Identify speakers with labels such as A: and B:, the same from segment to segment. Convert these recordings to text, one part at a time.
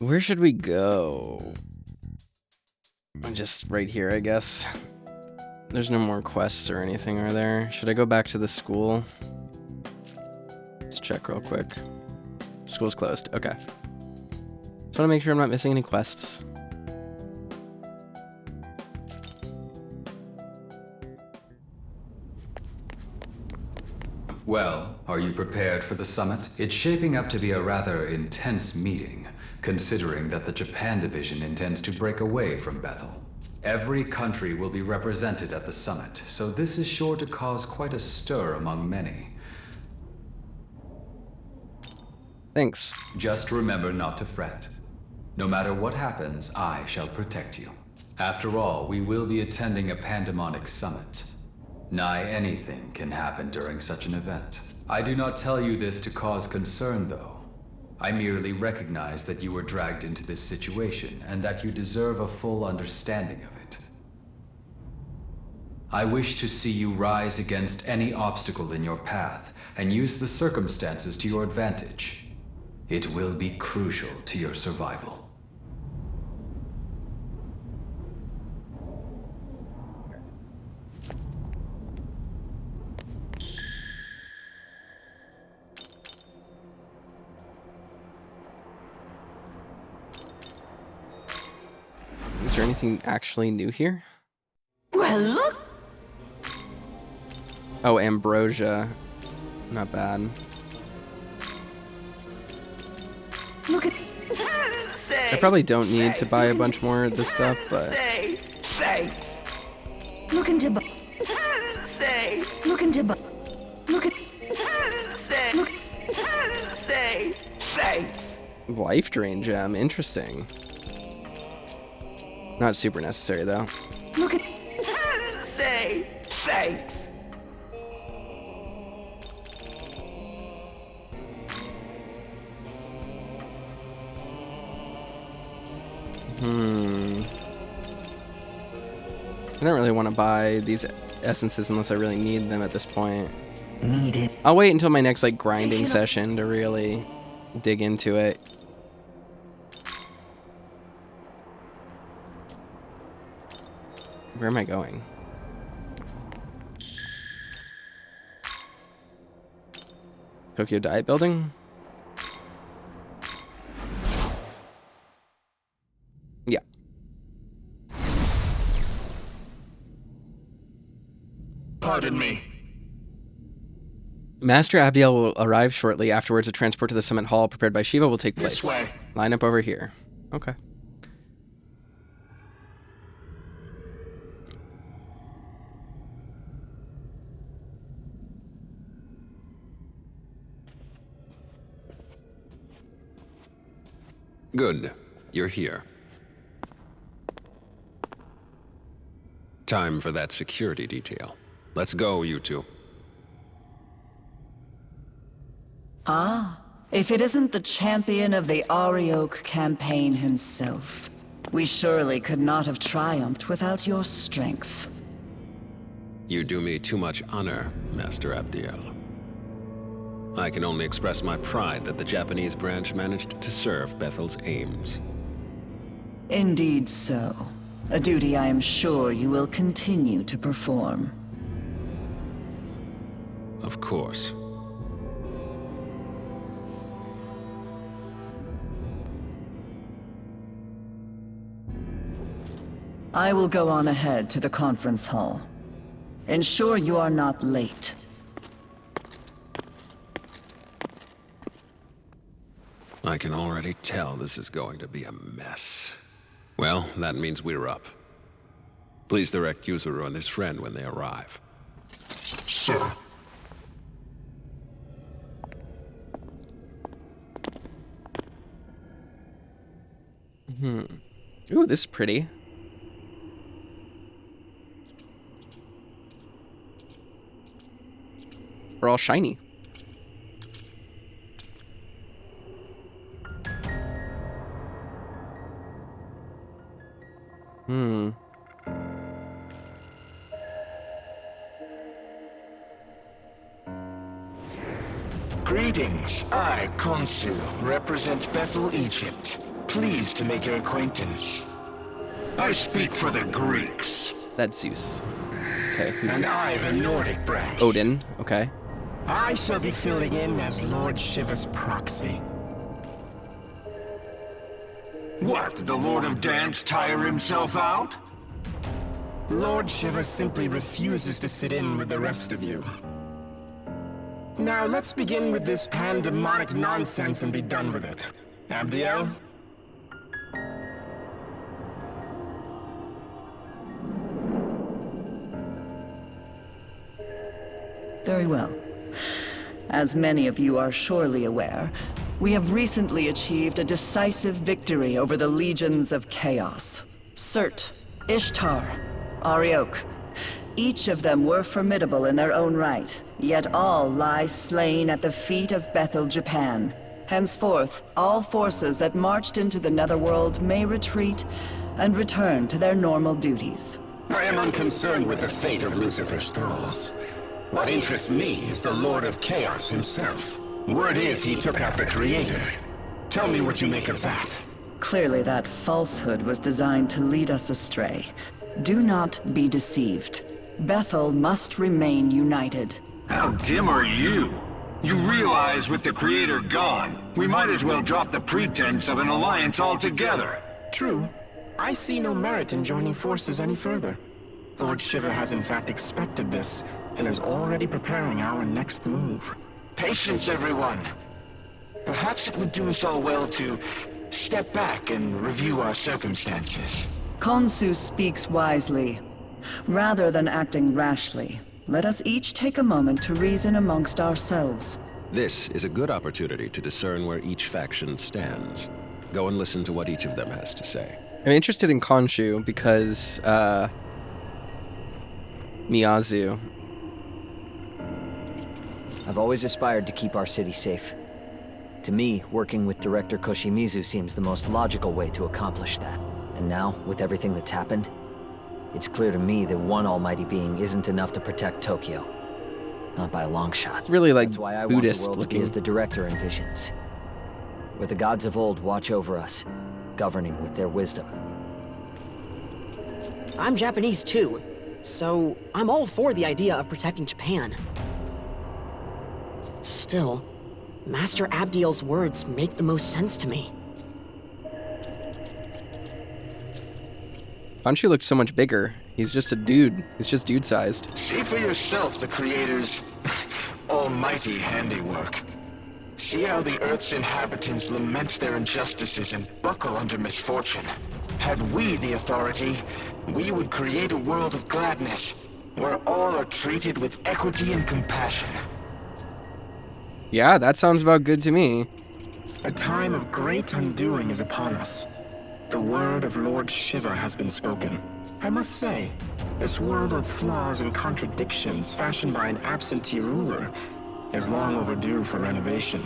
A: Where should we go? Just right here, I guess. There's no more quests or anything, are there? Should I go back to the school? Let's check real quick. School's closed. Okay. Just want to make sure I'm not missing any quests.
B: Well, are you prepared for the summit? It's shaping up to be a rather intense meeting, considering that the Japan division intends to break away from Bethel. Every country will be represented at the summit, so this is sure to cause quite a stir among many.
A: Thanks.
B: Just remember not to fret. No matter what happens, I shall protect you. After all, we will be attending a Pandemonic summit. Nigh anything can happen during such an event. I do not tell you this to cause concern, though. I merely recognize that you were dragged into this situation and that you deserve a full understanding of it. I wish to see you rise against any obstacle in your path and use the circumstances to your advantage. It will be crucial to your survival.
A: Is there anything actually new here?
C: Well, look!
A: Oh, ambrosia. Not bad.
C: Look at...
A: I probably don't need to buy a bunch more of this stuff, but...
C: Say thanks. Look into... Say... Look into... Look at... Say... Look... Say thanks.
A: Life drain gem. Interesting. Not super necessary, though.
C: Look at... Say thanks.
A: I don't really want to buy these essences unless I really need them at this point.
C: Need it.
A: I'll wait until my next like grinding session to really dig into it. Where am I going? Tokyo Diet Building? Yeah.
D: Pardon me.
A: Master Abiel will arrive shortly. Afterwards, a transport to the Summit Hall prepared by Shiva will take place.
D: This way.
A: Line up over here. Okay.
E: Good. You're here. Time for that security detail. Let's go, you two.
F: Ah, if it isn't the champion of the Arioch campaign himself. We surely could not have triumphed without your strength.
E: You do me too much honor, Master Abdiel. I can only express my pride that the Japanese branch managed to serve Bethel's aims.
F: Indeed so. A duty I am sure you will continue to perform.
E: Of course.
F: I will go on ahead to the conference hall. Ensure you are not late.
E: I can already tell this is going to be a mess. Well, that means we're up. Please direct Yuzuru and his friend when they arrive.
D: Sir.
A: Ooh, this is pretty. We're all shiny.
D: Greetings. I, Konsu, represent Bethel, Egypt.
G: pleased to make your acquaintance.
D: I speak for the Greeks.
A: That's Zeus. Okay, who's
G: And I, the Nordic branch.
A: Odin? Okay.
G: I shall be filling in as Lord Shiva's proxy.
D: What, did the Lord of Dance tire himself out?
G: Lord Shiva simply refuses to sit in with the rest of you. Now let's begin with this pandemonic nonsense and be done with it. Abdiel?
F: Very well. As many of you are surely aware, we have recently achieved a decisive victory over the legions of chaos. Surt, Ishtar, Ariok. Each of them were formidable in their own right, yet all lie slain at the feet of Bethel, Japan. Henceforth, all forces that marched into the Netherworld may retreat and return to their normal duties.
G: I am unconcerned with the fate of Lucifer's thralls. What interests me is the Lord of Chaos himself. Word is he took out the Creator. Tell me what you make of that.
F: Clearly that falsehood was designed to lead us astray. Do not be deceived. Bethel must remain united.
D: How dim are you? You realize with the Creator gone, we might as well drop the pretense of an alliance altogether.
G: True. I see no merit in joining forces any further. Lord Shiva has in fact expected this, and is already preparing our next move. Patience, everyone. Perhaps it would do us all well to step back and review our circumstances.
F: Khonsu speaks wisely. Rather than acting rashly, let us each take a moment to reason amongst ourselves.
E: This is a good opportunity to discern where each faction stands. Go and listen to what each of them has to say.
A: I'm interested in Khonshu because, Miyazu.
H: I've always aspired to keep our city safe. To me, working with Director Koshimizu seems the most logical way to accomplish that. And now, with everything that's happened, it's clear to me that one almighty being isn't enough to protect Tokyo. Not by a long shot.
A: It's really like
H: That's why I
A: Buddhist
H: want the world to be
A: looking.
H: as the Director envisions. Where the gods of old watch over us, governing with their wisdom.
I: I'm Japanese too, so I'm all for the idea of protecting Japan. Still, Master Abdiel's words make the most sense to me.
A: Khonshu looks so much bigger. He's just a dude. He's just dude-sized.
G: See for yourself the Creator's almighty handiwork. See how the Earth's inhabitants lament their injustices and buckle under misfortune. Had we the authority, we would create a world of gladness, where all are treated with equity and compassion.
A: Yeah, that sounds about good to me.
G: A time of great undoing is upon us. The word of Lord Shiva has been spoken. I must say, this world of flaws and contradictions fashioned by an absentee ruler is long overdue for renovation.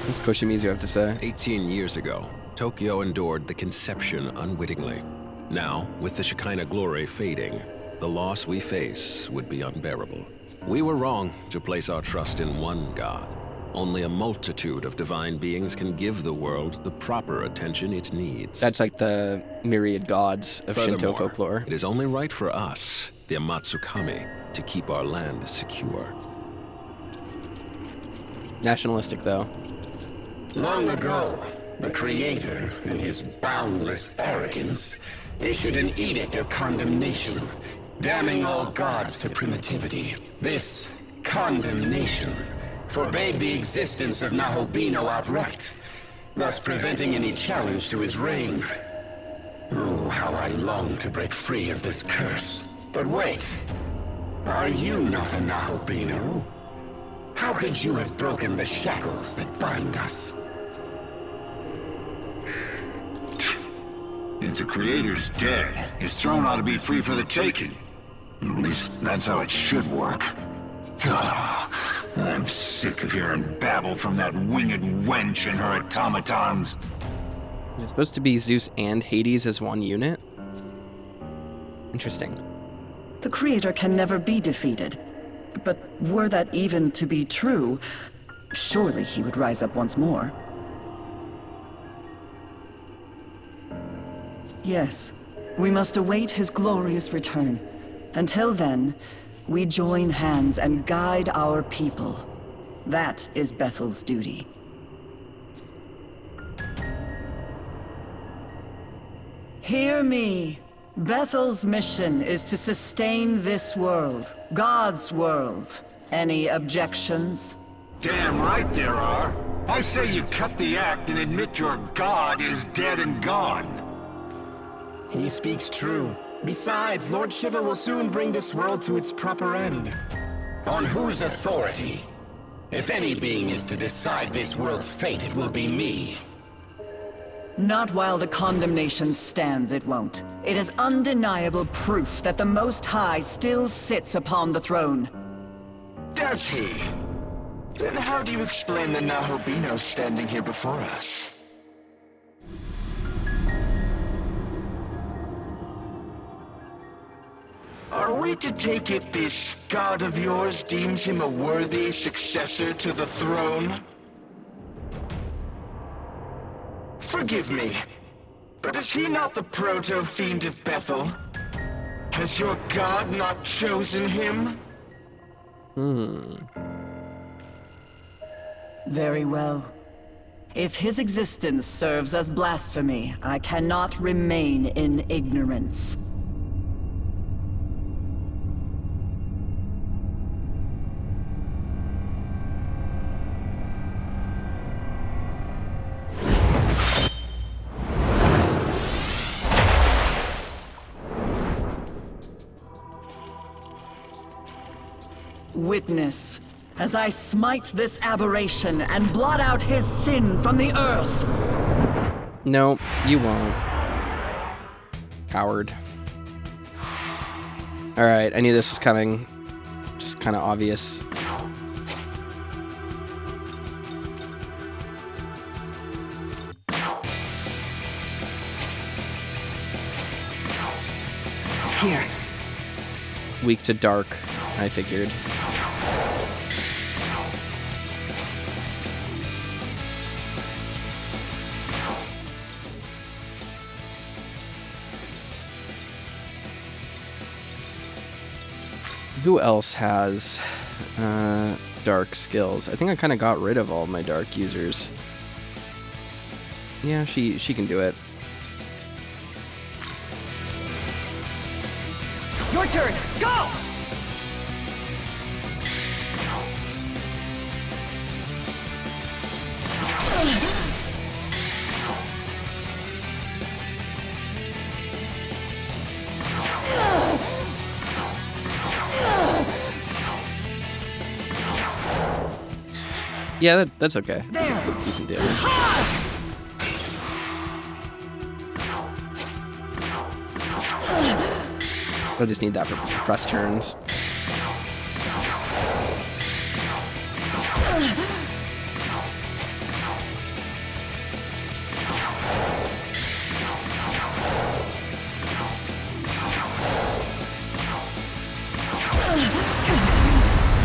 A: What's Koshimizu have to say?
E: 18 years ago, Tokyo endured the conception unwittingly. Now, with the Shekinah glory fading, the loss we face would be unbearable. We were wrong to place our trust in one god. Only a multitude of divine beings can give the world the proper attention it needs.
A: That's like the myriad gods of Shinto
E: Furthermore,
A: folklore.
E: it is only right for us, the Amatsukami, to keep our land secure.
A: Nationalistic, though.
G: Long ago, the Creator, in his boundless arrogance, issued an edict of condemnation, damning all gods to primitivity. This condemnation forbade the existence of Nahobino outright, thus preventing any challenge to his reign. Oh, how I long to break free of this curse. But wait, are you not a Nahobino? How could you have broken the shackles that bind us?
D: If the Creator's dead, his throne ought to be free for the taking. At least that's how it should work. I'm sick of hearing babble from that winged wench and her automatons.
A: Is it supposed to be Zeus and Hades as one unit? Interesting.
F: The Creator can never be defeated. But were that even to be true, Surely he would rise up once more. Yes, we must await his glorious return. Until then, we join hands and guide our people. That is Bethel's duty. Hear me. Bethel's mission is to sustain this world, God's world. Any objections?
D: Damn right there are. I say you cut the act and admit your god is dead and gone.
G: He speaks true. Besides, Lord Shiva will soon bring this world to its proper end. On whose authority? If any being is to decide this world's fate, it will be me.
F: Not while the condemnation stands, it won't. It is undeniable proof that the Most High still sits upon the throne.
G: Does he? Then how do you explain the Nahobino standing here before us? Are we to take it this god of yours deems him a worthy successor to the throne? Forgive me, but is he not the proto-fiend of Bethel? Has your god not chosen him?
F: Very well. If his existence serves as blasphemy, I cannot remain in ignorance. Witness, as I smite this aberration and blot out his sin from the earth.
A: No, you won't. Coward. Alright, I knew this was coming. Just kind of obvious.
C: Here.
A: Weak to dark, I figured. Who else has dark skills? I think I kind of got rid of all my dark users. Yeah, she can do it.
C: Your turn. Go!
A: Yeah, that's okay.
C: There.
A: Decent damage. I'll just need that for press turns.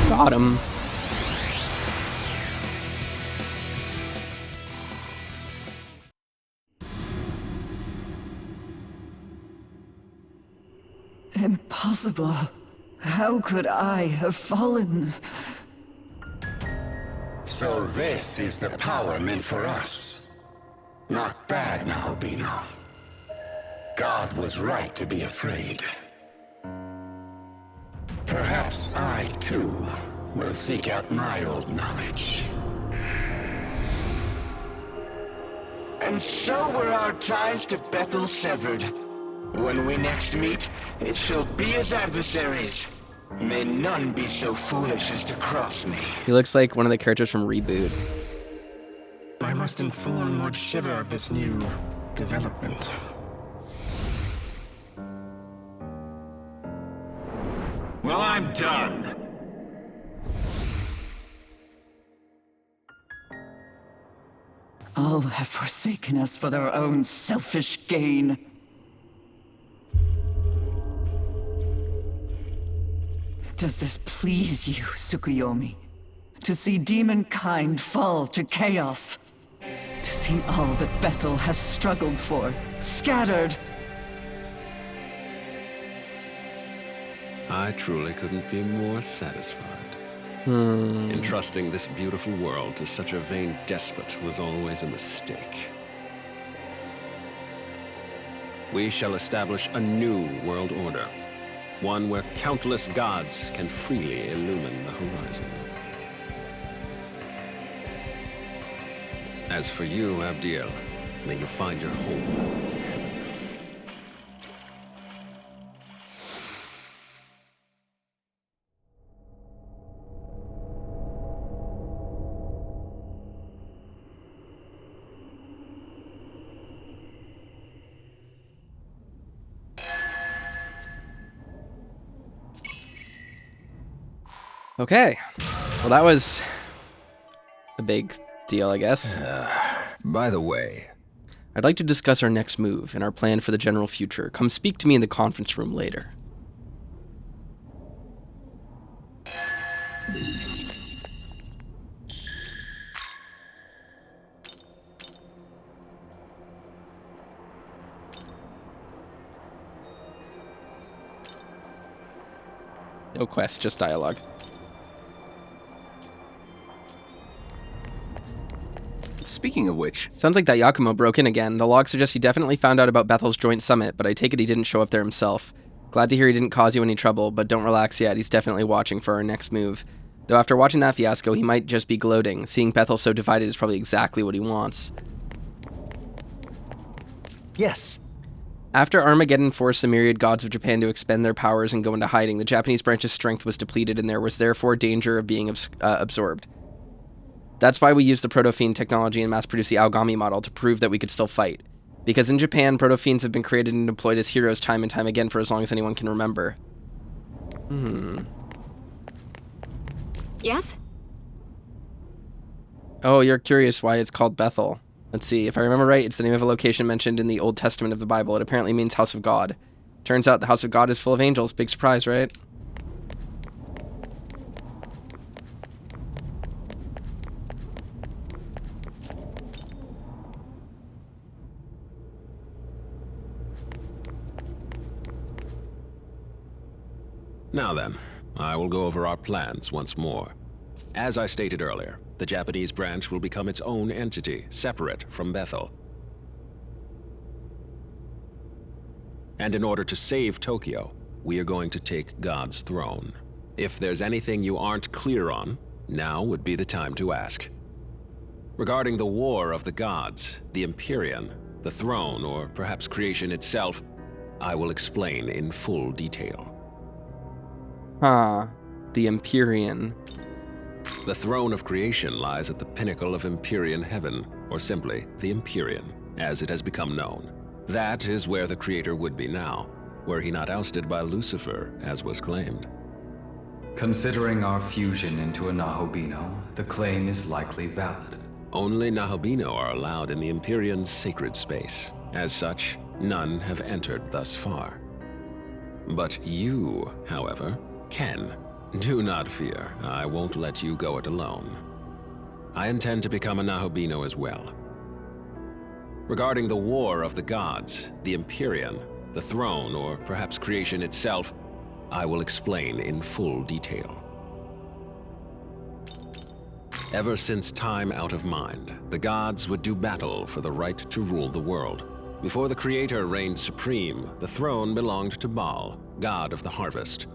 A: Got him.
F: Impossible. How could I have fallen?
G: So this is the power meant for us. Not bad, Nahobino. God was right to be afraid. Perhaps I, too, will seek out my old knowledge. And so were our ties to Bethel severed. When we next meet, it shall be as adversaries. May none be so foolish as to cross me.
A: He looks like one of the characters from Reboot.
G: I must inform Lord Shiva of this new development.
D: Well, I'm done.
F: All have forsaken us for their own selfish gain. Does this please you, Tsukuyomi? To see demonkind fall to chaos. To see all that Bethel has struggled for, scattered.
E: I truly couldn't be more satisfied. Entrusting this beautiful world to such a vain despot was always a mistake. We shall establish a new world order. One where countless gods can freely illumine the horizon. As for you, Abdiel, may you find your home in heaven.
A: Okay. Well, that was a big deal, I guess.
J: By the way,
A: I'd like to discuss our next move and our plan for the general future. Come speak to me in the conference room later. No quest, just dialogue.
J: speaking of which...
A: Sounds like that Yakumo broke in again. The log suggests he definitely found out about Bethel's joint summit, but I take it he didn't show up there himself. Glad to hear he didn't cause you any trouble, but don't relax yet. He's definitely watching for our next move. Though after watching that fiasco, he might just be gloating. Seeing Bethel so divided is probably exactly what he wants.
J: Yes.
A: After Armageddon forced the myriad gods of Japan to expend their powers and go into hiding, the Japanese branch's strength was depleted and there was therefore danger of being absorbed. That's why we used the Proto-Fiend technology and mass-produced the Aogami model to prove that we could still fight. Because in Japan, Proto-Fiends have been created and deployed as heroes time and time again for as long as anyone can remember.
K: Yes?
A: Oh, you're curious why it's called Bethel. Let's see, if I remember right, it's the name of a location mentioned in the Old Testament of the Bible. It apparently means House of God. Turns out the House of God is full of angels. Big surprise, right?
E: Now then, I will go over our plans once more. As I stated earlier, the Japanese branch will become its own entity, separate from Bethel. And in order to save Tokyo, we are going to take God's throne. If there's anything you aren't clear on, now would be the time to ask. Regarding the War of the Gods, the Empyrean, the throne, or perhaps creation itself, I will explain in full detail.
A: The Empyrean.
E: The throne of creation lies at the pinnacle of Empyrean heaven, or simply the Empyrean, as it has become known. That is where the Creator would be now, were he not ousted by Lucifer, as was claimed.
B: Considering our fusion into a Nahobino, the claim is likely valid.
E: Only Nahobino are allowed in the Empyrean's sacred space. As such, none have entered thus far. But you, however, can. Do not fear, I won't let you go it alone. I intend to become a Nahobino as well. Regarding the War of the Gods, the Empyrean, the throne, or perhaps creation itself, I will explain in full detail. Ever since time out of mind, the gods would do battle for the right to rule the world. Before the Creator reigned supreme, the throne belonged to Baal, god of the harvest.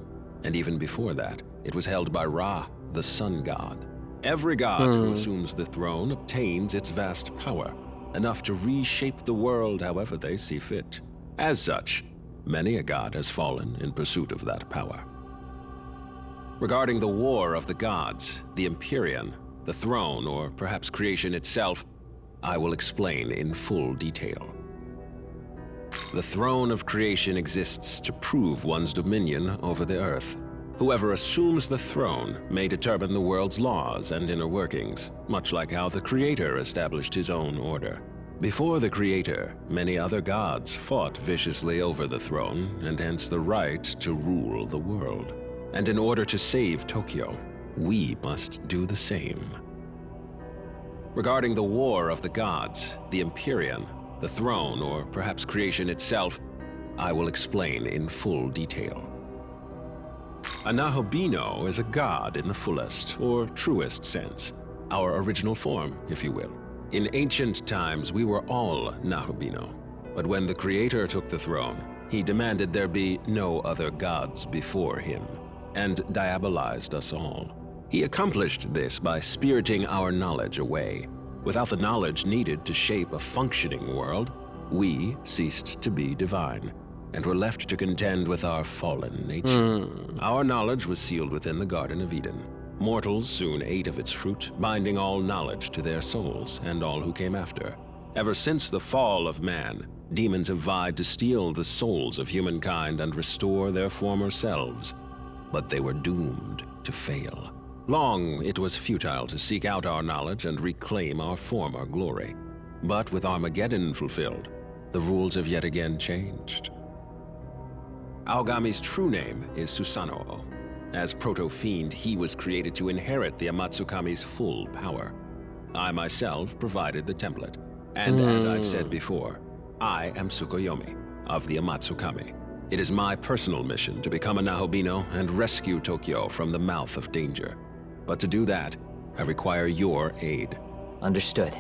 E: And even before that, it was held by Ra, the sun god. Every god who assumes the throne obtains its vast power, enough to reshape the world however they see fit. As such, many a god has fallen in pursuit of that power. Regarding the War of the Gods, the Empyrean, the throne, or perhaps creation itself, I will explain in full detail. The throne of creation exists to prove one's dominion over the earth. Whoever assumes the throne may determine the world's laws and inner workings, much like how the Creator established his own order. Before the Creator, many other gods fought viciously over the throne, and hence the right to rule the world. And in order to save Tokyo, we must do the same. Regarding the War of the Gods, the Empyrean, the throne, or perhaps creation itself, I will explain in full detail. A Nahobino is a god in the fullest, or truest sense. Our original form, if you will. In ancient times, we were all Nahobino. But when the Creator took the throne, he demanded there be no other gods before him, and diabolized us all. He accomplished this by spiriting our knowledge away. Without the knowledge needed to shape a functioning world, we ceased to be divine, and were left to contend with our fallen nature. Our knowledge was sealed within the Garden of Eden. Mortals soon ate of its fruit, binding all knowledge to their souls and all who came after. Ever since the fall of man, demons have vied to steal the souls of humankind and restore their former selves. But they were doomed to fail. Long it was futile to seek out our knowledge and reclaim our former glory. But with Armageddon fulfilled, the rules have yet again changed. Aogami's true name is Susanoo. As Proto-Fiend, he was created to inherit the Amatsukami's full power. I myself provided the template, and as I've said before, I am Tsukuyomi of the Amatsukami. It is my personal mission to become a Nahobino and rescue Tokyo from the mouth of danger. But to do that, I require your aid.
H: Understood.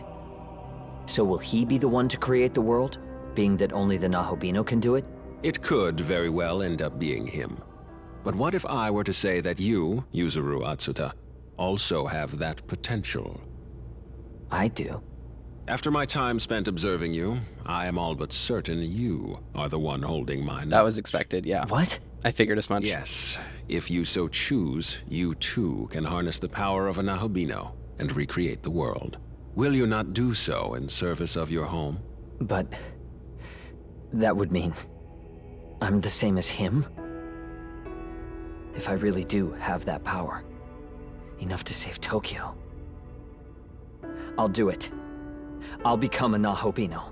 H: So will he be the one to create the world, being that only the Nahobino can do it?
E: It could very well end up being him. But what if I were to say that you, Yuzuru Atsuta, also have that potential?
H: I do.
E: After my time spent observing you, I am all but certain you are the one holding my knowledge.
A: That was expected, yeah.
H: What?
A: I figured as much.
E: Yes. If you so choose, you too can harness the power of a Nahobino and recreate the world. Will you not do so in service of your home?
H: But that would mean I'm the same as him? If I really do have that power, enough to save Tokyo, I'll do it. I'll become a Nahobino.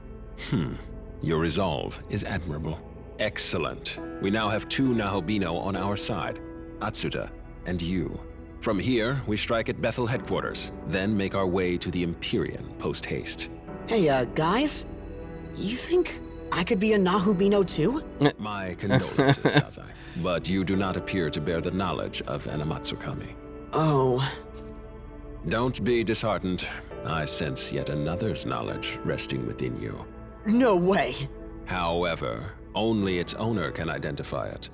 E: Your resolve is admirable. Excellent. We now have two Nahobino on our side, Atsuta and you. From here, we strike at Bethel headquarters, then make our way to the Empyrean post-haste.
I: Hey, guys? You think I could be a Nahobino too?
E: My condolences, Dazai. But you do not appear to bear the knowledge of an Amatsukami.
I: Oh.
E: Don't be disheartened. I sense yet another's knowledge resting within you.
I: No way.
E: However, only its owner can identify it.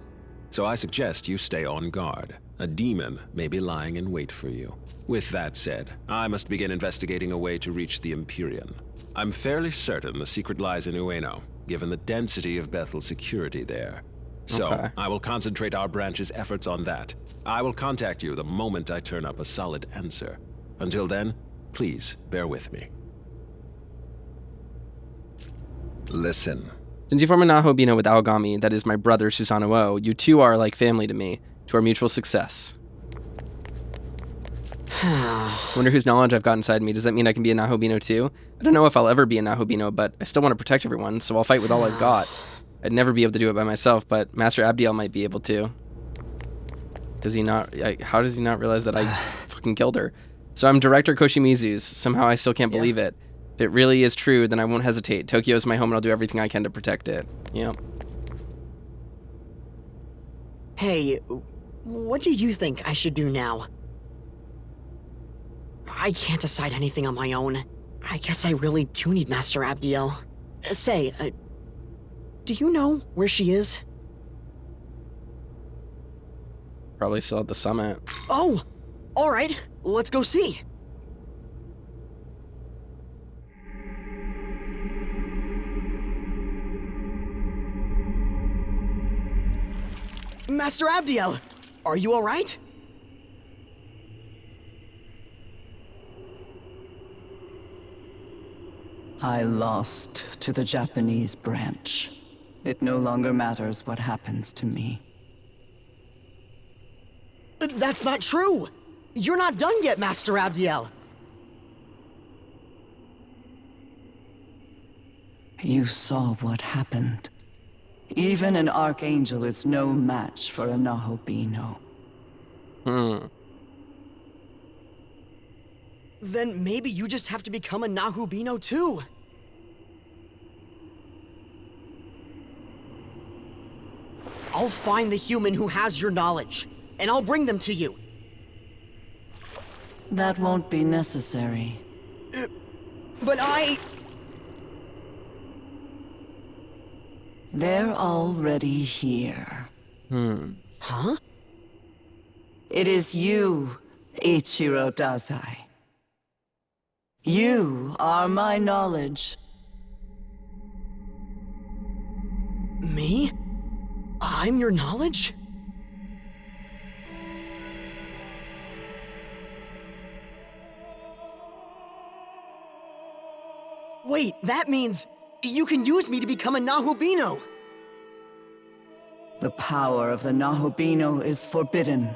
E: So I suggest you stay on guard. A demon may be lying in wait for you. With that said, I must begin investigating a way to reach the Empyrean. I'm fairly certain the secret lies in Ueno, given the density of Bethel's security there. So, I will concentrate our branch's efforts on that. I will contact you the moment I turn up a solid answer. Until then, please bear with me. Listen.
A: Since you form a Nahobino with Aogami, that is my brother Susanoo, you two are like family to me, to our mutual success. Wonder whose knowledge I've got inside me. Does that mean I can be a Nahobino too? I don't know if I'll ever be a Nahobino, but I still want to protect everyone, so I'll fight with all I've got. I'd never be able to do it by myself, but Master Abdiel might be able to. Does he not? How does he not realize that I fucking killed her? So I'm Director Koshimizu's. Somehow I still can't believe it. If it really is true, then I won't hesitate. Tokyo is my home and I'll do everything I can to protect it. Yep.
I: Hey, what do you think I should do now? I can't decide anything on my own. I guess I really do need Master Abdiel. Say, do you know where she is?
A: Probably still at the summit.
I: Oh! Alright, let's go see. Master Abdiel, are you alright?
F: I lost to the Japanese branch. It no longer matters what happens to me.
I: That's not true! You're not done yet, Master Abdiel!
F: You saw what happened. Even an Archangel is no match for a Nahobino.
I: Then maybe you just have to become a Nahubino too. I'll find the human who has your knowledge, and I'll bring them to you.
F: That won't be necessary.
I: But
F: They're already here.
I: Huh?
F: It is you, Ichiro Dazai. You are my knowledge.
I: Me? I'm your knowledge? Wait, that means you can use me to become a Nahubino!
F: The power of the Nahubino is forbidden.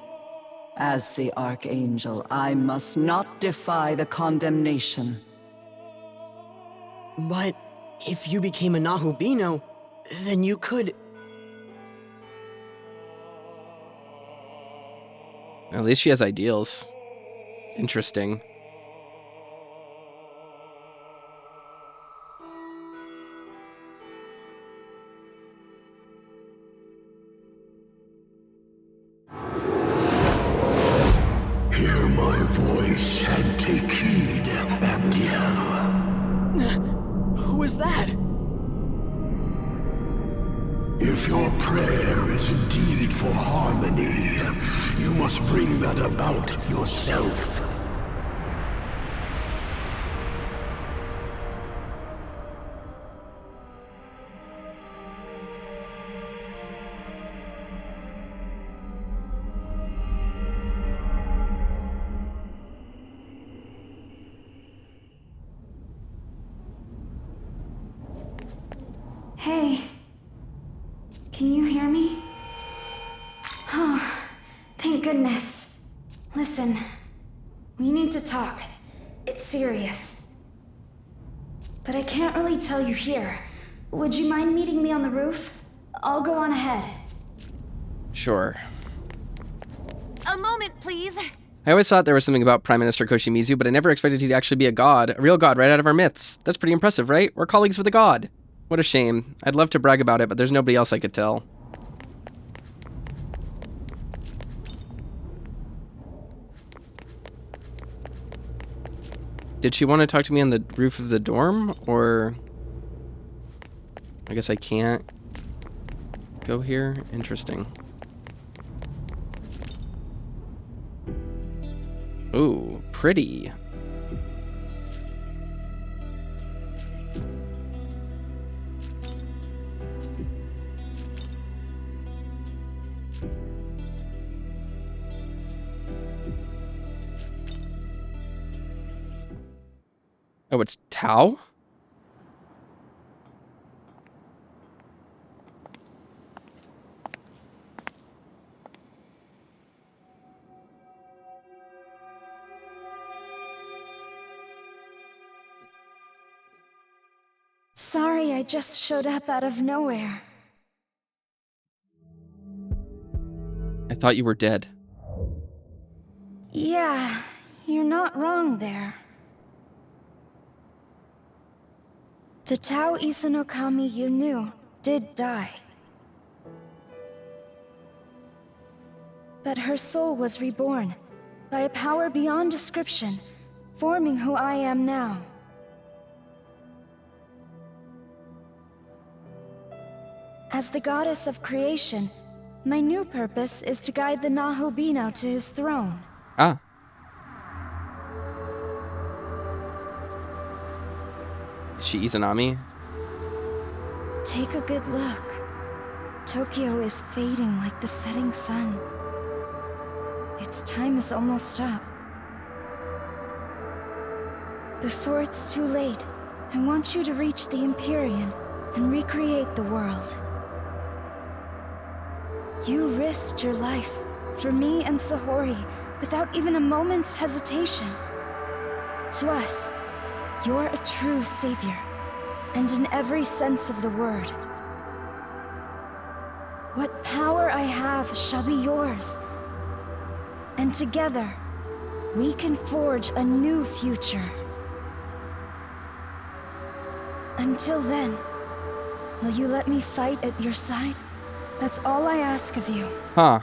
F: As the Archangel, I must not defy the condemnation.
I: But if you became a Nahubino, then you could...
A: At least she has ideals. Interesting.
G: Hear my voice and take heed, Abdiel.
I: Who is that?
G: If your prayer is indeed for harmony, you must bring that about yourself.
K: Hey. Can you hear me? Oh, thank goodness. Listen, we need to talk. It's serious. But I can't really tell you here. Would you mind meeting me on the roof? I'll go on ahead.
A: Sure.
L: A moment, please.
A: I always thought there was something about Prime Minister Koshimizu, but I never expected he'd actually be a god, a real god right out of our myths. That's pretty impressive, right? We're colleagues with a god. What a shame. I'd love to brag about it, but there's nobody else I could tell. Did she want to talk to me on the roof of the dorm, or... I guess I can't go here? Interesting. Ooh, pretty. Oh, it's Tao?
K: Sorry, I just showed up out of nowhere.
A: I thought you were dead.
K: Yeah, you're not wrong there. The Tao Isanokami you knew did die. But her soul was reborn by a power beyond description, forming who I am now. As the goddess of creation, my new purpose is to guide the Nahubino to his throne.
A: Ah. Is she Izanami?
K: Take a good look. Tokyo is fading like the setting sun. Its time is almost up. Before it's too late, I want you to reach the Empyrean and recreate the world. You risked your life for me and Sahori without even a moment's hesitation. To us, you're a true savior, and in every sense of the word. What power I have shall be yours. And together, we can forge a new future. Until then, will you let me fight at your side? That's all I ask of you.
A: Huh.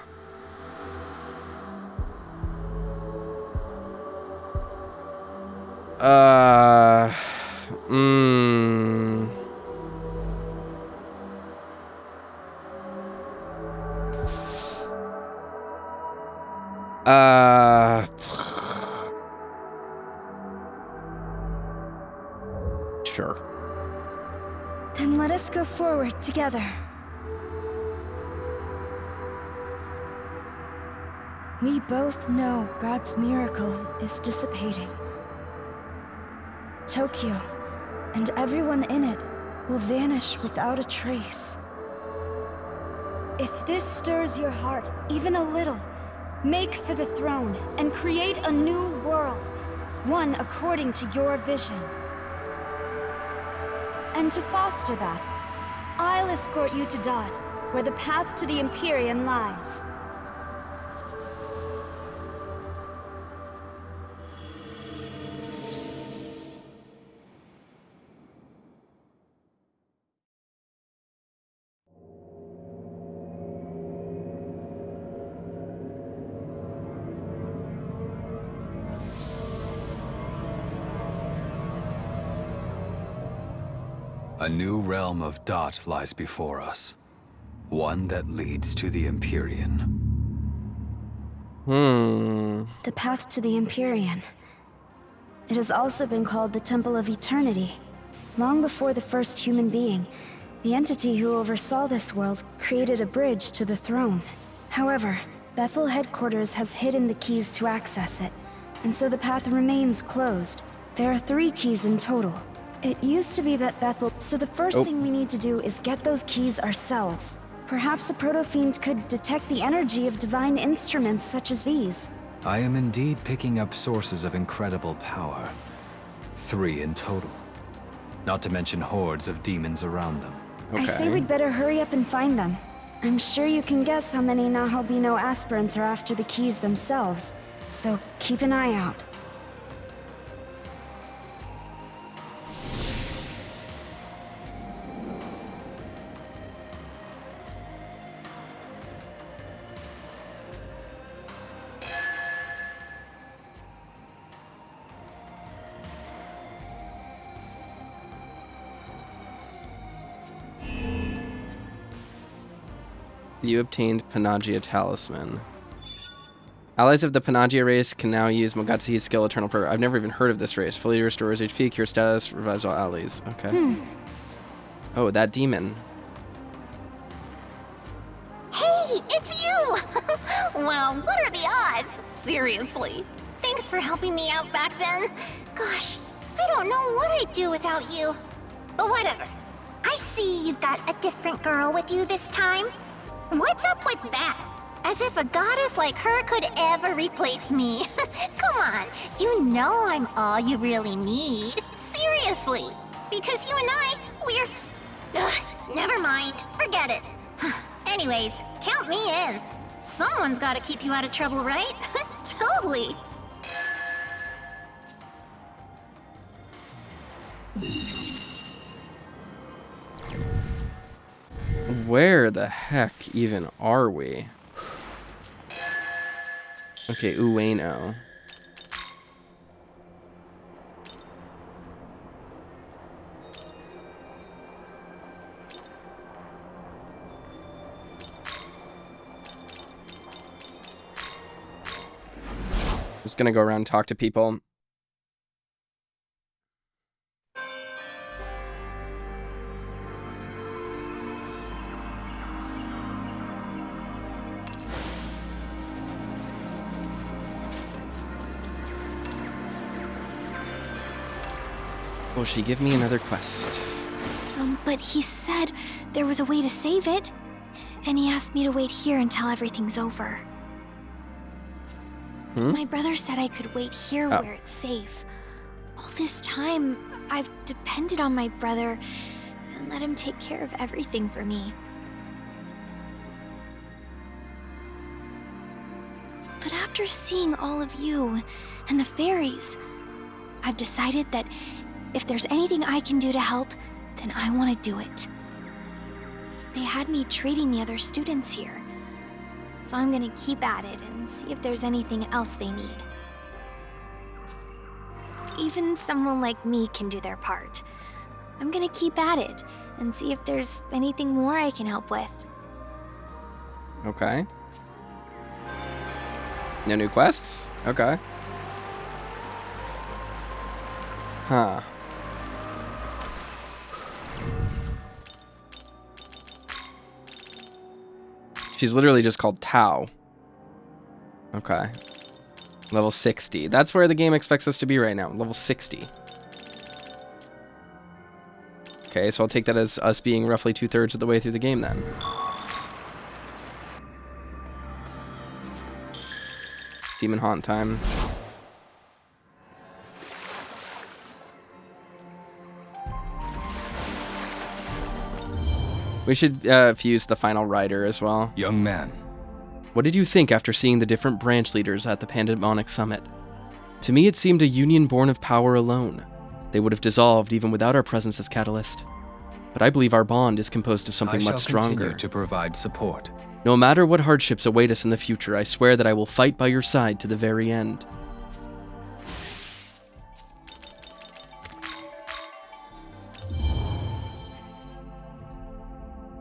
A: Sure.
K: Then let us go forward together. We both know God's miracle is dissipating. Tokyo, and everyone in it, will vanish without a trace. If this stirs your heart even a little, make for the throne and create a new world, one according to your vision. And to foster that, I'll escort you to Dot, where the path to the Empyrean lies.
B: A new realm of Dot lies before us. One that leads to the Empyrean.
K: The path to the Empyrean. It has also been called the Temple of Eternity. Long before the first human being, the entity who oversaw this world created a bridge to the throne. However, Bethel headquarters has hidden the keys to access it, and so the path remains closed. There are 3 keys in total. It used to be that Bethel, so the first thing we need to do is get those keys ourselves. Perhaps a proto-fiend could detect the energy of divine instruments such as these.
B: I am indeed picking up sources of incredible power. 3 in total. Not to mention hordes of demons around them.
K: I say we'd better hurry up and find them. I'm sure you can guess how many Nahalbino aspirants are after the keys themselves, so keep an eye out.
A: You obtained Panagia Talisman. Allies of the Panagia race can now use Mogatsuhi's skill Eternal Prayer. I've never even heard of this race. Fully restores HP, cure status, revives all allies. Okay. Oh, that demon.
L: Hey, it's you! Wow, what are the odds? Seriously. Thanks for helping me out back then. Gosh, I don't know what I'd do without you. But whatever. I see you've got a different girl with you this time. What's up with that? As if a goddess like her could ever replace me. Come on, you know I'm all you really need. Seriously. Because you and I, we're... never mind. Forget it. Anyways, count me in. Someone's gotta keep you out of trouble, right? Totally.
A: Where the heck even are we? Okay, Ueno. Just gonna go around and talk to people. Will she give me another quest?
M: But he said there was a way to save it. And he asked me to wait here until everything's over. My brother said I could wait here where it's safe. All this time, I've depended on my brother and let him take care of everything for me. But after seeing all of you and the fairies, I've decided that if there's anything I can do to help, then I want to do it. They had me treating the other students here, so I'm gonna keep at it and see if there's anything else they need. Even someone like me can do their part. I'm gonna keep at it and see if there's anything more I can help with.
A: Okay. No new quests? Okay. Huh. She's literally just called Tao. Okay. Level 60. That's where the game expects us to be right now. Level 60. Okay, so I'll take that as us being roughly 2/3 of the way through the game then. Demon Haunt time. We should fuse the final rider as well.
B: Young man.
A: What did you think after seeing the different branch leaders at the Pandemonic Summit? To me, it seemed a union born of power alone. They would have dissolved even without our presence as catalyst. But I believe our bond is composed of something much stronger.
B: I shall continue to provide support.
A: No matter what hardships await us in the future, I swear that I will fight by your side to the very end.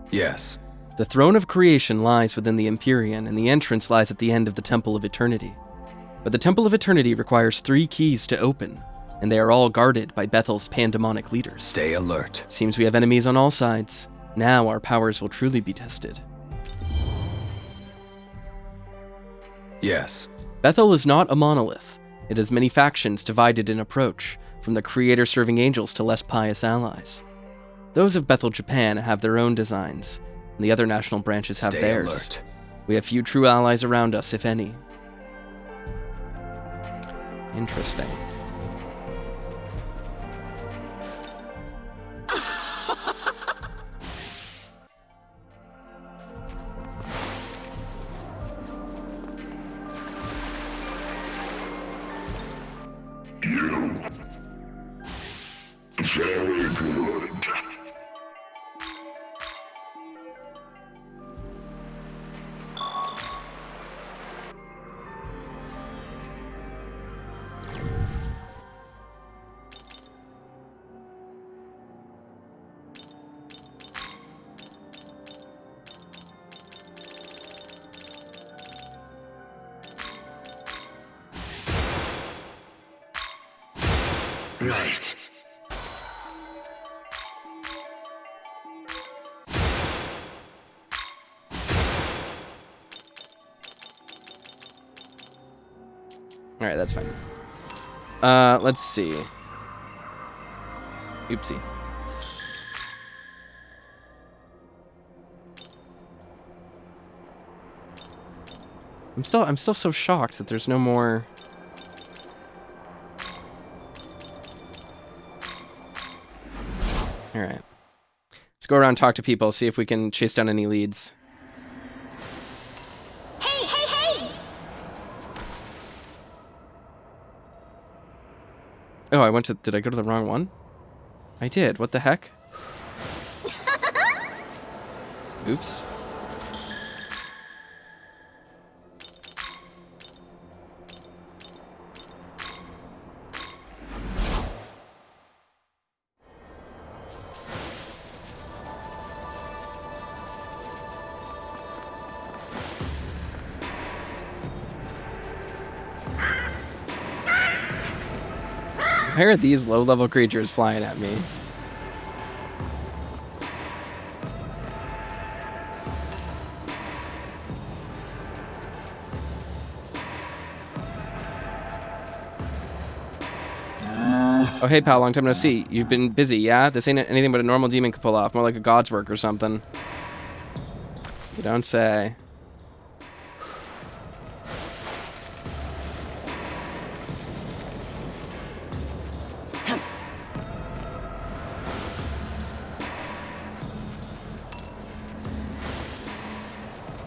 B: Yes.
A: The throne of creation lies within the Empyrean, and the entrance lies at the end of the Temple of Eternity. But the Temple of Eternity requires 3 keys to open, and they are all guarded by Bethel's Pandemonic leaders.
B: Stay alert.
A: Seems we have enemies on all sides. Now our powers will truly be tested.
B: Yes.
A: Bethel is not a monolith. It has many factions divided in approach, from the creator-serving angels to less pious allies. Those of Bethel, Japan have their own designs, and the other national branches have
B: Stay
A: theirs.
B: Alert.
A: We have few true allies around us, if any. Interesting.
D: Very good.
G: Right.
A: Alright, that's fine. Let's see. Oopsie. I'm still so shocked that there's no more. Alright. Let's go around and talk to people, see if we can chase down any leads.
L: Hey, hey, hey!
A: Oh, did I go to the wrong one? I did. What the heck? Oops. Why are these low-level creatures flying at me? Oh, hey, pal, long time no see. You've been busy, yeah? This ain't anything but a normal demon could pull off. More like a god's work or something. You don't say.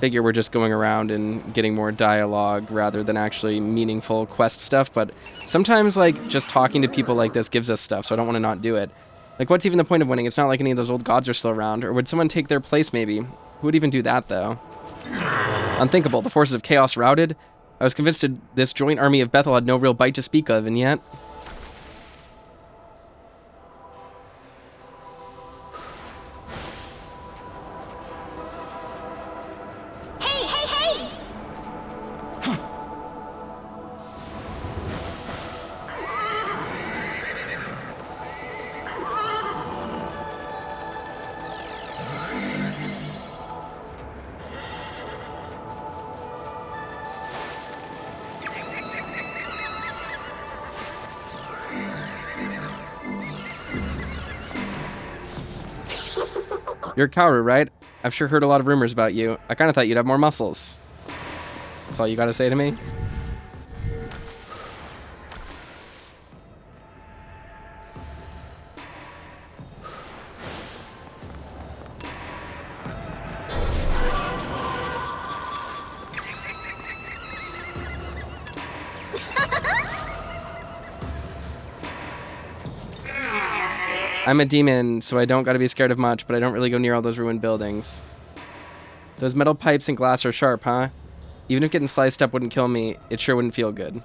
A: figure we're just going around and getting more dialogue rather than actually meaningful quest stuff, but sometimes, like, just talking to people like this gives us stuff, so I don't want to not do it. Like, what's even the point of winning? It's not like any of those old gods are still around. Or would someone take their place, maybe? Who would even do that, though? Unthinkable. The forces of chaos routed. I was convinced this joint army of Bethel had no real bite to speak of, and yet...
L: Hey, hey, hey!
A: You're Kaoru, right? I've sure heard a lot of rumors about you. I kind of thought you'd have more muscles. That's all you gotta say to me? I'm a demon, so I don't gotta be scared of much, but I don't really go near all those ruined buildings. Those metal pipes and glass are sharp, huh? Even if getting sliced up wouldn't kill me, it sure wouldn't feel good.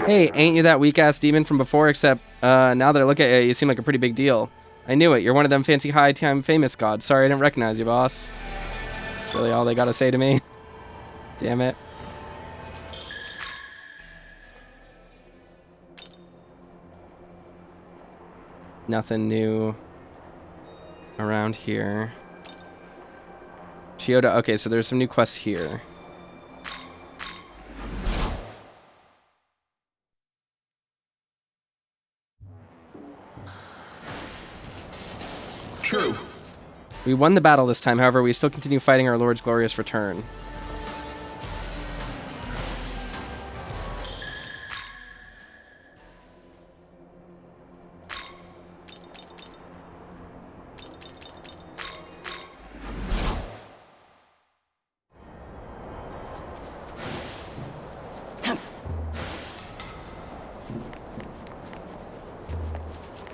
A: Hey, ain't you that weak-ass demon from before, except, now that I look at you, you seem like a pretty big deal. I knew it, you're one of them fancy high-time famous gods. Sorry I didn't recognize you, boss. That's really all they gotta say to me. Damn it. Nothing new around here. Chioda, okay, so there's some new quests here.
J: True.
A: We won the battle this time, however, we still continue fighting our Lord's glorious return.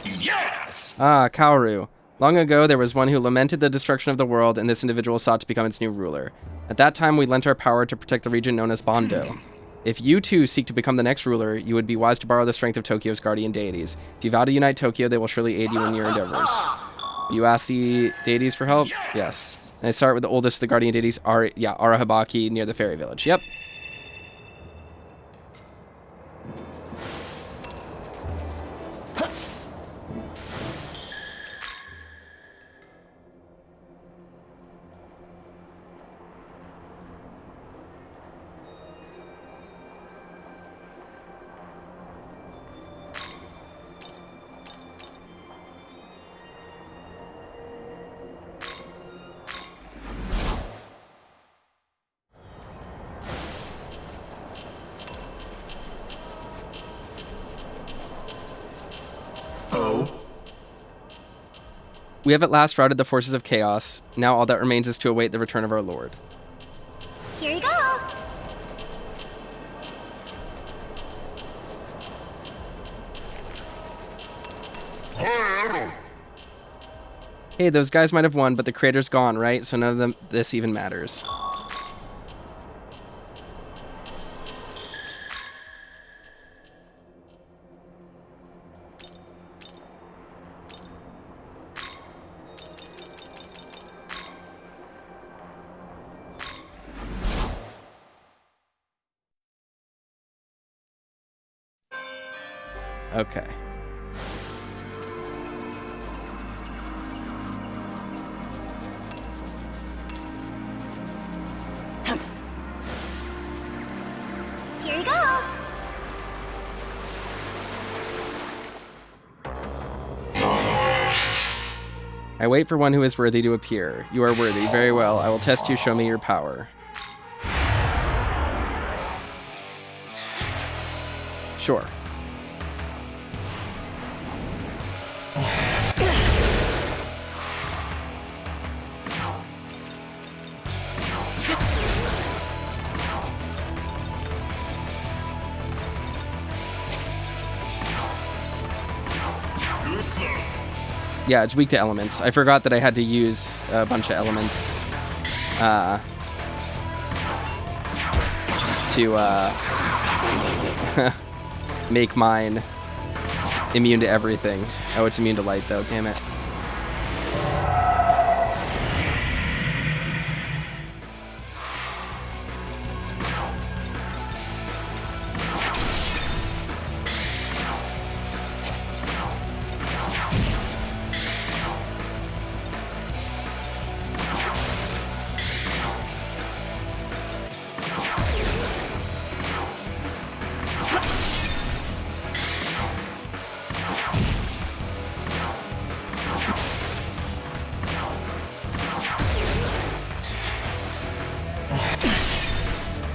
D: Yes!
A: Ah, Kaoru. Long ago, there was one who lamented the destruction of the world, and this individual sought to become its new ruler. At that time, we lent our power to protect the region known as Bondo. If you too seek to become the next ruler, you would be wise to borrow the strength of Tokyo's guardian deities. If you vow to unite Tokyo, they will surely aid you in your endeavors. You ask the deities for help? Yes. And I start with the oldest of the guardian deities, Arahabaki, near the fairy village. Yep. We have at last routed the forces of chaos. Now all that remains is to await the return of our Lord.
L: Here you go!
A: Hey, those guys might have won, but the creator's gone, right? So none of this even matters. Okay.
L: Here you go.
A: I wait for one who is worthy to appear. You are worthy. Very well. I will test you. Show me your power. Sure. Yeah, it's weak to elements. I forgot that I had to use a bunch of elements to make mine immune to everything. Oh, it's immune to light, though. Damn it.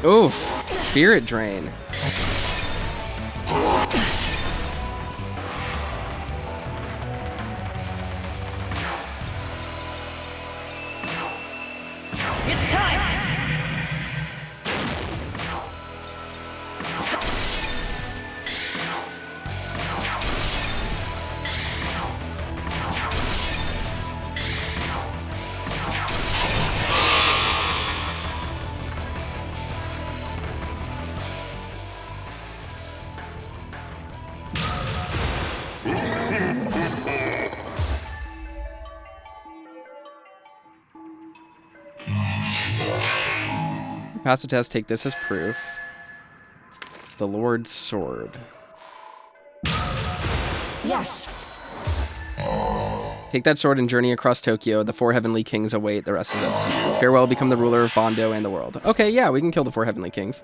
A: Oof. Spirit Drain.
C: It's time!
A: Pass the test, take this as proof. The Lord's Sword.
F: Yes.
A: Take that sword and journey across Tokyo. The 4 heavenly kings await. The rest is up to you. Farewell, become the ruler of Bondo and the world. Okay, yeah, we can kill the 4 heavenly kings.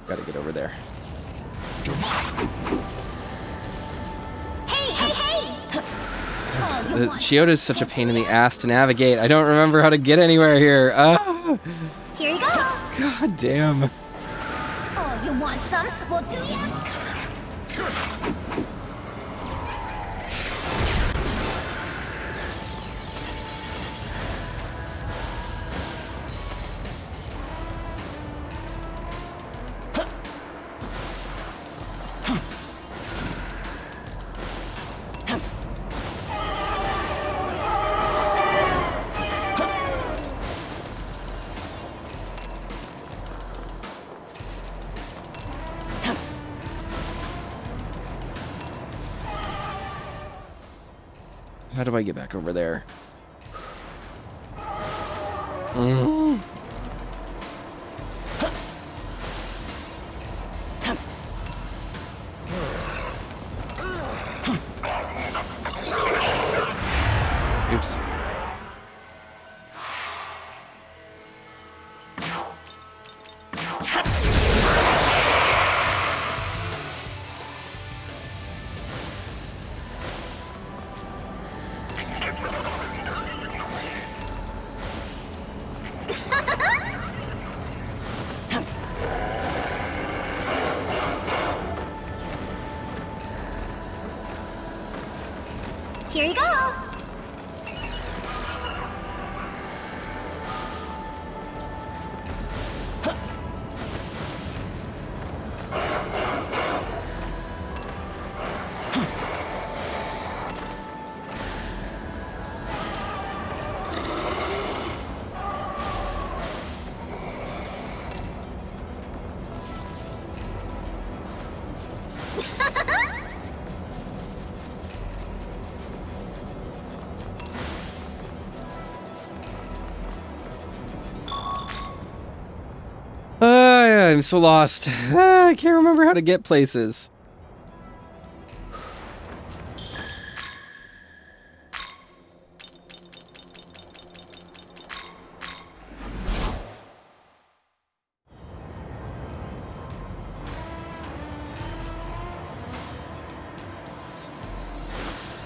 A: Gotta get over there.
L: Hey, hey, hey!
A: Chioda's such a pain in the ass to navigate. I don't remember how to get anywhere here.
L: Here you go.
A: God damn.
L: Oh, you want some? Well, do ya?
A: How do I get back over there? Oops.
L: Here you go.
A: I'm so lost. I can't remember how to get places.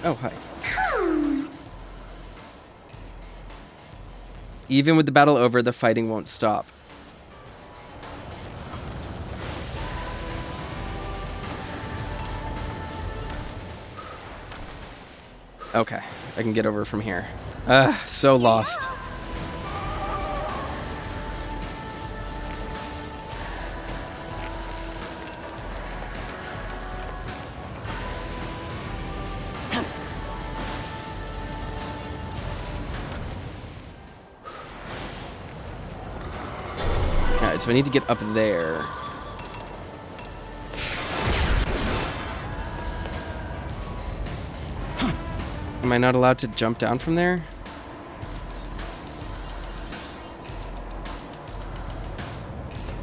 A: Oh, hi. Even with the battle over, the fighting won't stop. Okay, I can get over from here. So lost. Alright, so I need to get up there. Am I not allowed to jump down from there?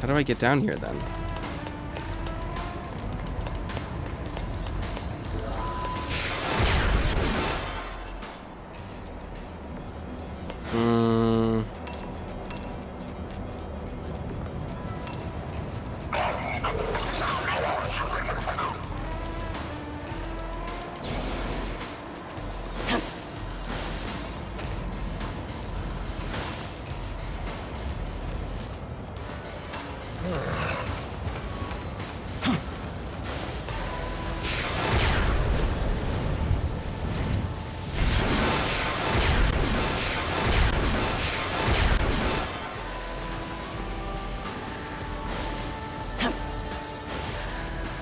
A: How do I get down here then?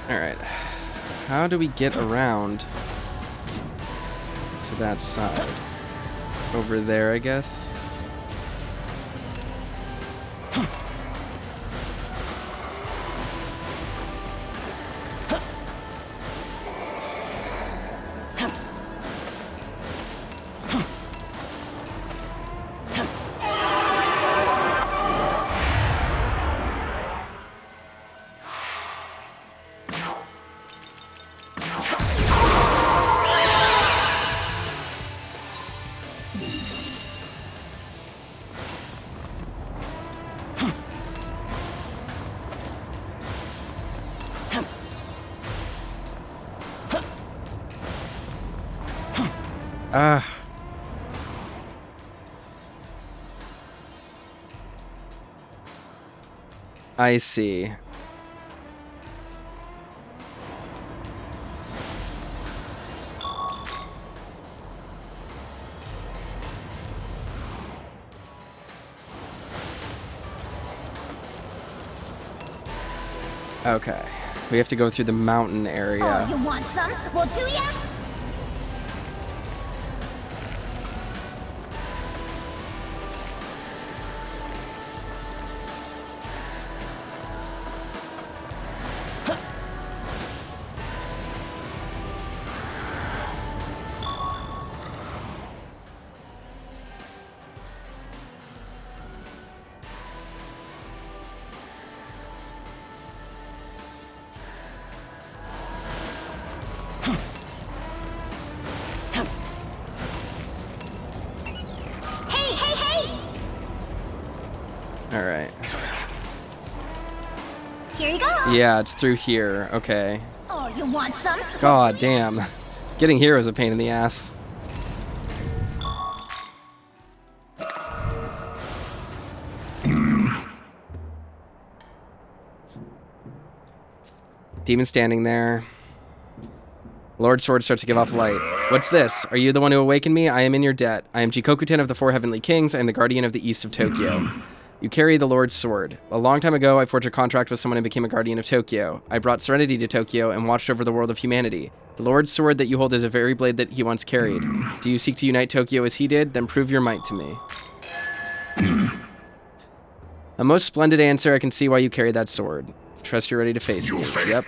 A: Alright. How do we get around to that side? Over there, I guess? I see. Okay. We have to go through the mountain area.
L: Oh, you want some? Well, do ya?
A: Alright.
L: Here you go.
A: Yeah, it's through here. Okay.
L: Oh, you want some?
A: God damn. Getting here was a pain in the ass. Demon standing there. Lord Sword starts to give off light. What's this? Are you the one who awakened me? I am in your debt. I am Jikoku-ten of the Four Heavenly Kings. I am the guardian of the east of Tokyo. You carry the Lord's Sword. A long time ago, I forged a contract with someone and became a guardian of Tokyo. I brought serenity to Tokyo and watched over the world of humanity. The Lord's Sword that you hold is a very blade that he once carried. Do you seek to unite Tokyo as he did? Then prove your might to me. A most splendid answer. I can see why you carry that sword. Trust you're ready to face me. Yep.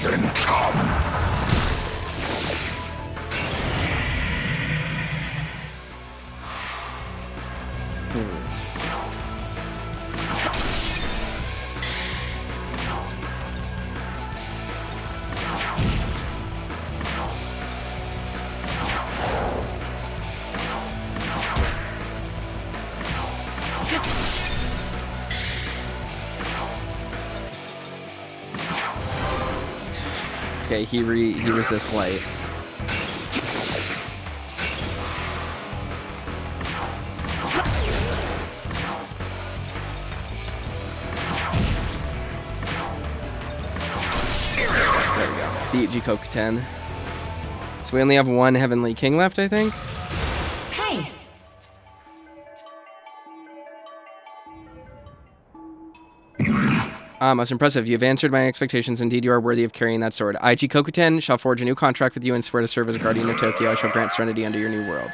G: Then come.
A: Okay, he resists light. There we go. Beat Jikoku-ten. So we only have one Heavenly King left, I think.
K: Hey!
A: Most impressive. You have answered my expectations. Indeed, you are worthy of carrying that sword. I, Jikoku-ten, shall forge a new contract with you and swear to serve as a guardian of Tokyo. I shall grant serenity under your new world.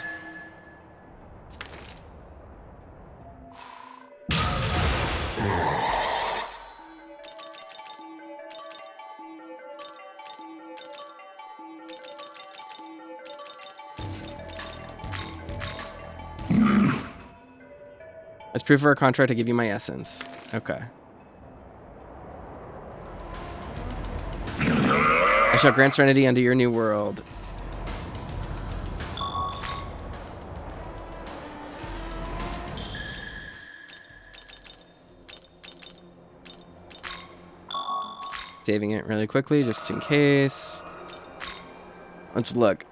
A: As proof of our contract, I give you my essence. Okay. I shall grant serenity under your new world. Saving it really quickly, just in case. Let's look.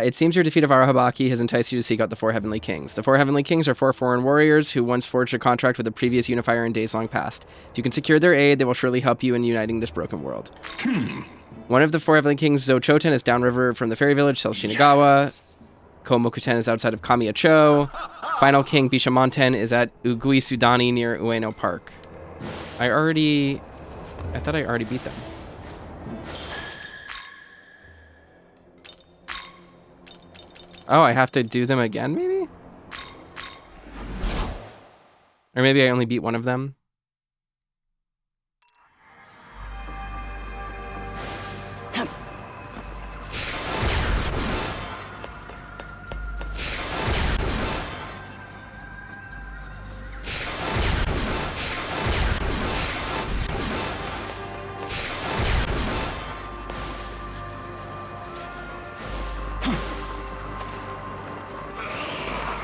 A: It seems your defeat of Arahabaki has enticed you to seek out the four Heavenly Kings. The four Heavenly Kings are four foreign warriors who once forged a contract with the previous unifier in days long past. If you can secure their aid, they will surely help you in uniting this broken world. One of the four Heavenly Kings, Zochoten, is downriver from the fairy village, Sel Shinagawa. Komokuten is outside of Kamiya-cho. Final King, Bishamonten, is at Ugui Sudani near Ueno Park. I thought I already beat them. Oh, I have to do them again, maybe? Or maybe I only beat one of them.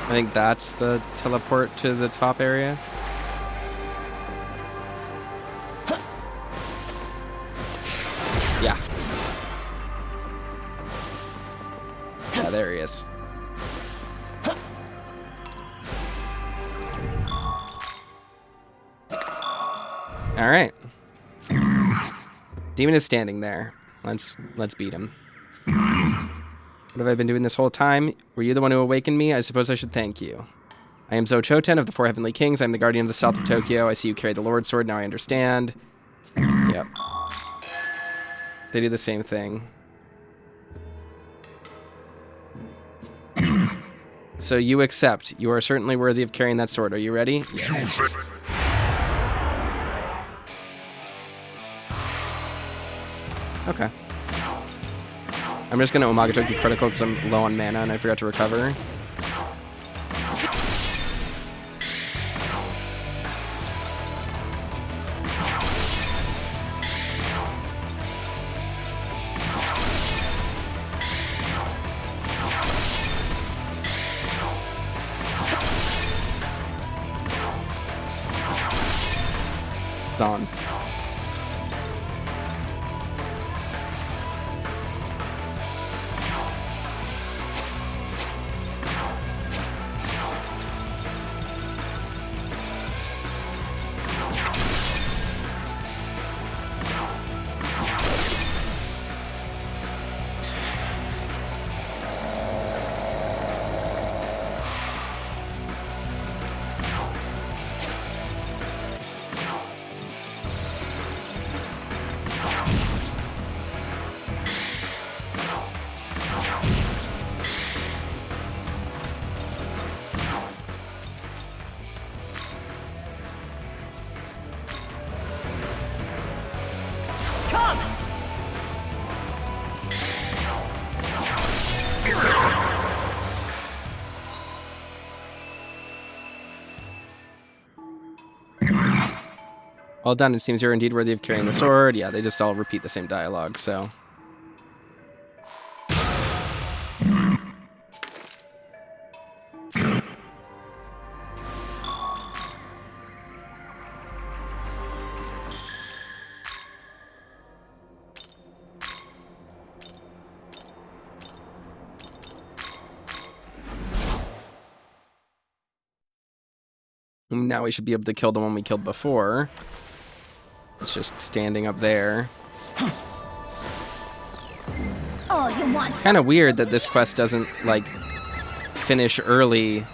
A: I think that's the teleport to the top area. Yeah. Yeah, there he is. All right. Demon is standing there. Let's beat him. What have I been doing this whole time? Were you the one who awakened me? I suppose I should thank you. I am Zochoten of the Four Heavenly Kings. I am the guardian of the south of Tokyo. I see you carry the Lord Sword. Now I understand. Yep. They do the same thing. So you accept. You are certainly worthy of carrying that sword. Are you ready? Yes. Okay. I'm just going to Omagatoki critical because I'm low on mana and I forgot to recover. Dawn. Well done. It seems you're indeed worthy of carrying the sword. Yeah, they just all repeat the same dialogue, so. Now we should be able to kill the one we killed before. It's just standing up there.
L: Oh, you want
A: Kind of weird that this quest doesn't, like, finish early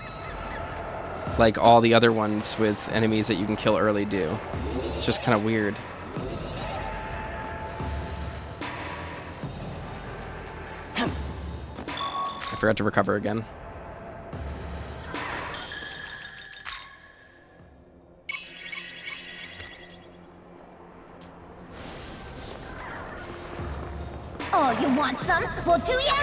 A: like all the other ones with enemies that you can kill early do. It's just kind of weird. I forgot to recover again.
L: Oh, you want some? Well, do ya?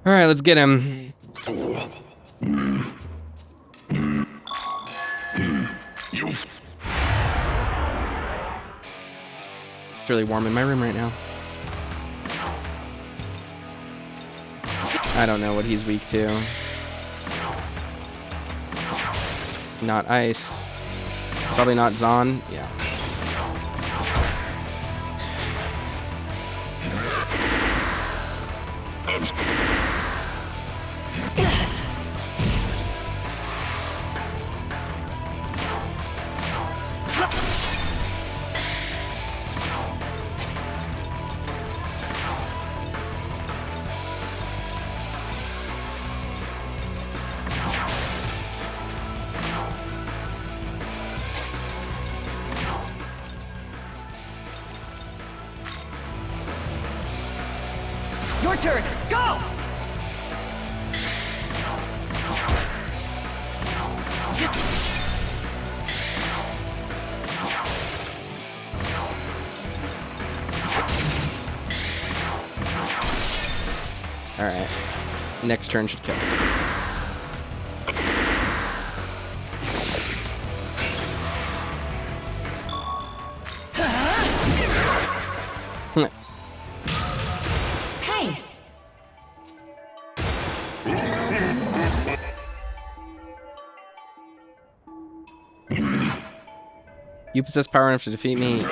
A: All right, let's get him. It's really warm in my room right now. I don't know what he's weak to. Not ice. Probably not Zon. Yeah.
C: Your turn! Go!
A: Alright. Next turn should kill.
K: Hey!
A: You possess power enough to defeat me.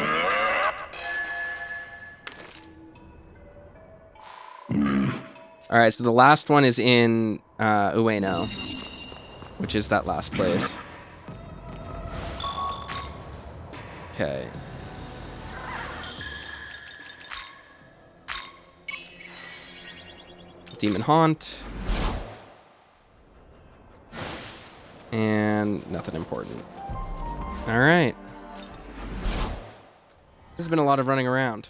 A: Alright, so the last one is in Ueno, which is that last place. Okay. Demon Haunt. And nothing important. Alright. This has been a lot of running around.